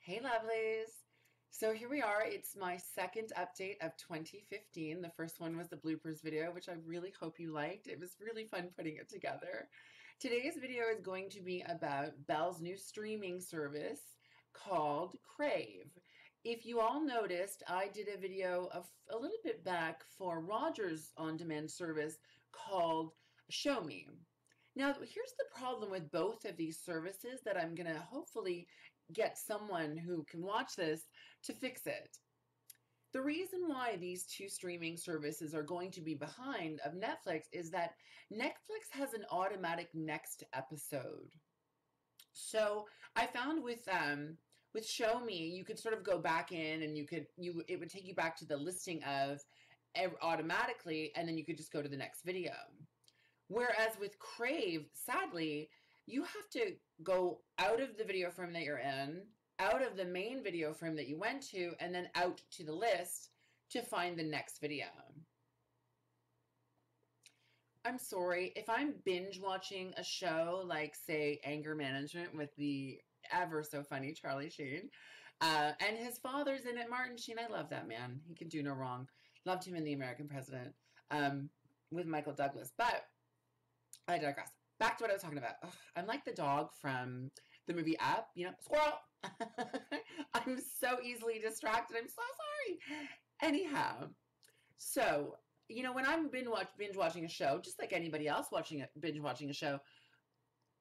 Hey lovelies! So here we are. It's my second update of 2015. The first one was the bloopers video, which I really hope you liked. It was really fun putting it together. Today's video is going to be about Belle's new streaming service called Crave. If you all noticed, I did a video a little bit back for Roger's on-demand service called Show Me. Now, here's the problem with both of these services that I'm going to hopefully get someone who can watch this to fix it. The reason why these two streaming services are going to be behind of Netflix is that Netflix has an automatic next episode. So I found with Show Me, you could sort of go back in and it would take you back to the listing of automatically, and then you could just go to the next video. Whereas with Crave, sadly, you have to go out of the video frame that you're in, out of the main video frame that you went to, and then out to the list to find the next video. I'm sorry, if I'm binge watching a show like, say, Anger Management with the ever so funny Charlie Sheen, and his father's in it, Martin Sheen. I love that man. He can do no wrong. Loved him in The American President with Michael Douglas. But I digress. Back to what I was talking about. Ugh, I'm like the dog from the movie Up, squirrel. I'm so easily distracted. I'm so sorry. Anyhow, so, when I'm binge watching a show, just like anybody else binge watching a show,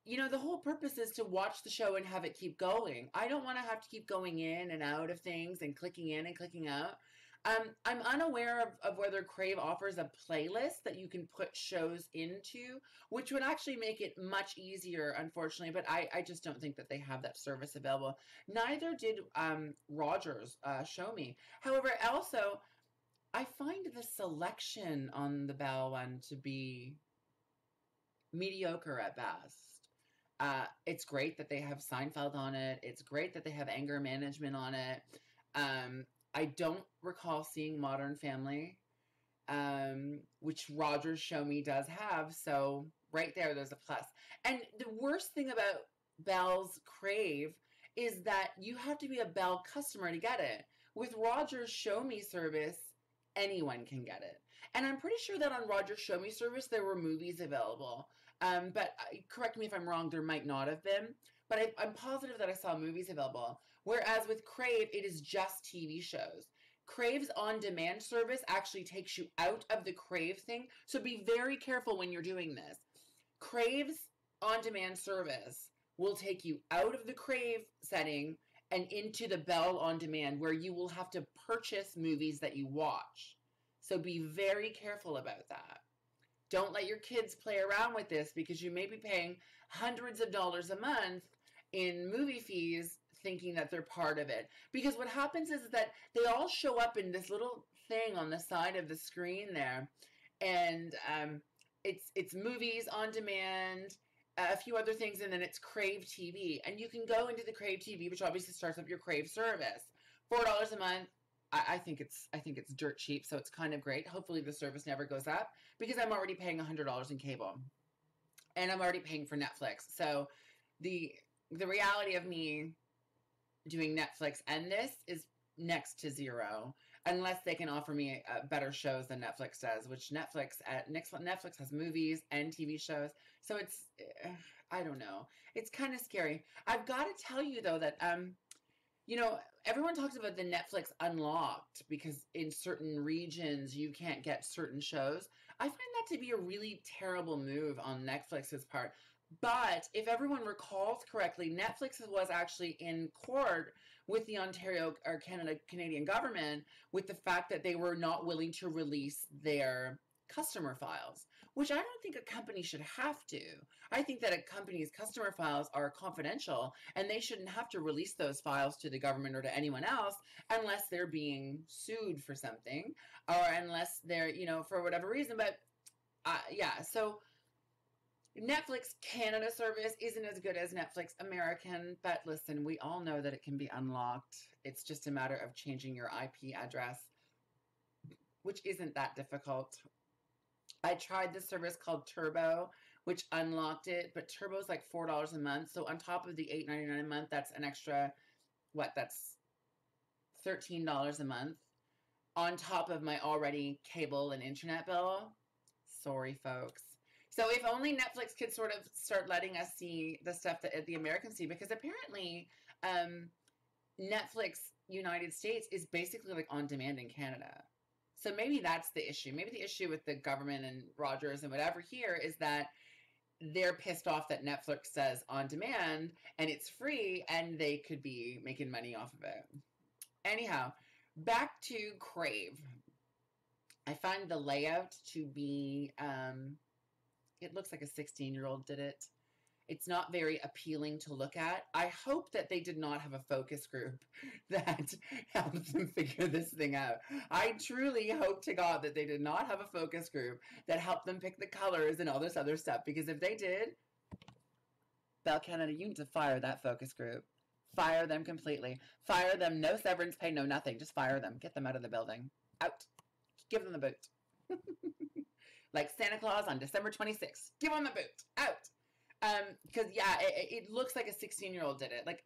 the whole purpose is to watch the show and have it keep going. I don't want to have to keep going in and out of things and clicking in and clicking out. I'm unaware of whether Crave offers a playlist that you can put shows into, which would actually make it much easier, unfortunately, but I just don't think that they have that service available. Neither did Rogers Show Me. However, also, I find the selection on the Bell one to be mediocre at best. It's great that they have Seinfeld on it. It's great that they have Anger Management on it. I don't recall seeing Modern Family, which Rogers Show Me does have. So right there's a plus. And the worst thing about Bell's Crave is that you have to be a Bell customer to get it. With Rogers Show Me service, anyone can get it. And I'm pretty sure that on Rogers Show Me service, there were movies available. But correct me if I'm wrong, there might not have been. But I'm positive that I saw movies available. Whereas with Crave, it is just TV shows. Crave's on-demand service actually takes you out of the Crave thing. So be very careful when you're doing this. Crave's on-demand service will take you out of the Crave setting and into the Bell on Demand, where you will have to purchase movies that you watch. So be very careful about that. Don't let your kids play around with this, because you may be paying hundreds of dollars a month in movie fees thinking that they're part of it. Because what happens is that they all show up in this little thing on the side of the screen there. And it's movies on demand, a few other things, and then it's Crave TV. And you can go into the Crave TV, which obviously starts up your Crave service. $4 a month. I think it's dirt cheap, so it's kind of great. Hopefully the service never goes up, because I'm already paying $100 in cable. And I'm already paying for Netflix. So the reality of me doing Netflix and this is next to zero, unless they can offer me better shows than Netflix does, which Netflix has movies and TV shows. So it's, I don't know. It's kind of scary. I've got to tell you, though, that, everyone talks about the Netflix unlocked because in certain regions you can't get certain shows. I find that to be a really terrible move on Netflix's part. But if everyone recalls correctly, Netflix was actually in court with the Ontario or Canadian government with the fact that they were not willing to release their customer files, which I don't think a company should have to. I think that a company's customer files are confidential, and they shouldn't have to release those files to the government or to anyone else unless they're being sued for something, or unless they're, for whatever reason. But yeah, so Netflix Canada service isn't as good as Netflix American, but listen, we all know that it can be unlocked. It's just a matter of changing your IP address, which isn't that difficult. I tried this service called Turbo, which unlocked it, but Turbo's like $4 a month. So on top of the $8.99 a month, that's an extra what, that's $13 a month on top of my already cable and internet bill. Sorry, folks. So if only Netflix could sort of start letting us see the stuff that the Americans see, because apparently Netflix United States is basically like on demand in Canada. So maybe that's the issue. Maybe the issue with the government and Rogers and whatever here is that they're pissed off that Netflix says on demand and it's free and they could be making money off of it. Anyhow, back to Crave. I find the layout to be, it looks like a 16-year-old did it. It's not very appealing to look at. I hope that they did not have a focus group that helped them figure this thing out. I truly hope to God that they did not have a focus group that helped them pick the colors and all this other stuff. Because if they did, Bell Canada, you need to fire that focus group. Fire them completely. Fire them. No severance pay, no nothing. Just fire them. Get them out of the building. Out. Give them the boot. Like Santa Claus on December 26th. Give them the boot. Out. Because yeah, it looks like a 16-year-old did it. Like,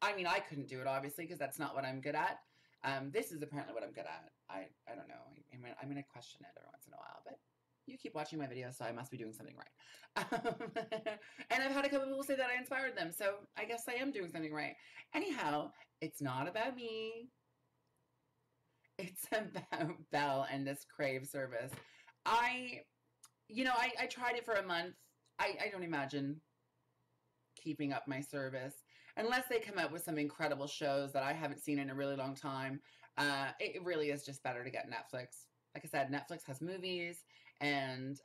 I mean, I couldn't do it obviously because that's not what I'm good at. This is apparently what I'm good at. I don't know. I'm gonna question it every once in a while, but you keep watching my videos, so I must be doing something right. And I've had a couple people say that I inspired them, so I guess I am doing something right. Anyhow, it's not about me. It's about Bell and this Crave service. I tried it for a month. I don't imagine keeping up my service unless they come out with some incredible shows that I haven't seen in a really long time. It really is just better to get Netflix. Like I said, Netflix has movies, and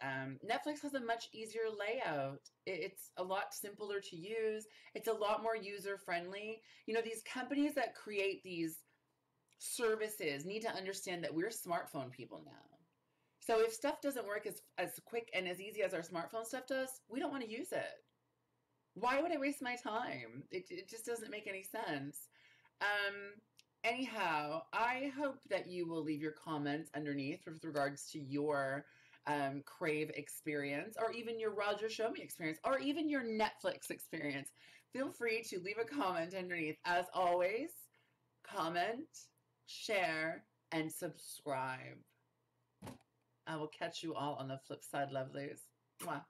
Netflix has a much easier layout. It's a lot simpler to use. It's a lot more user-friendly. You know, these companies that create these services need to understand that we're smartphone people now. So if stuff doesn't work as quick and as easy as our smartphone stuff does, we don't want to use it. Why would I waste my time? It just doesn't make any sense. Anyhow, I hope that you will leave your comments underneath with regards to your Crave experience, or even your Roger Show Me experience, or even your Netflix experience. Feel free to leave a comment underneath. As always, comment, share, and subscribe. I will catch you all on the flip side, lovelies. Mwah.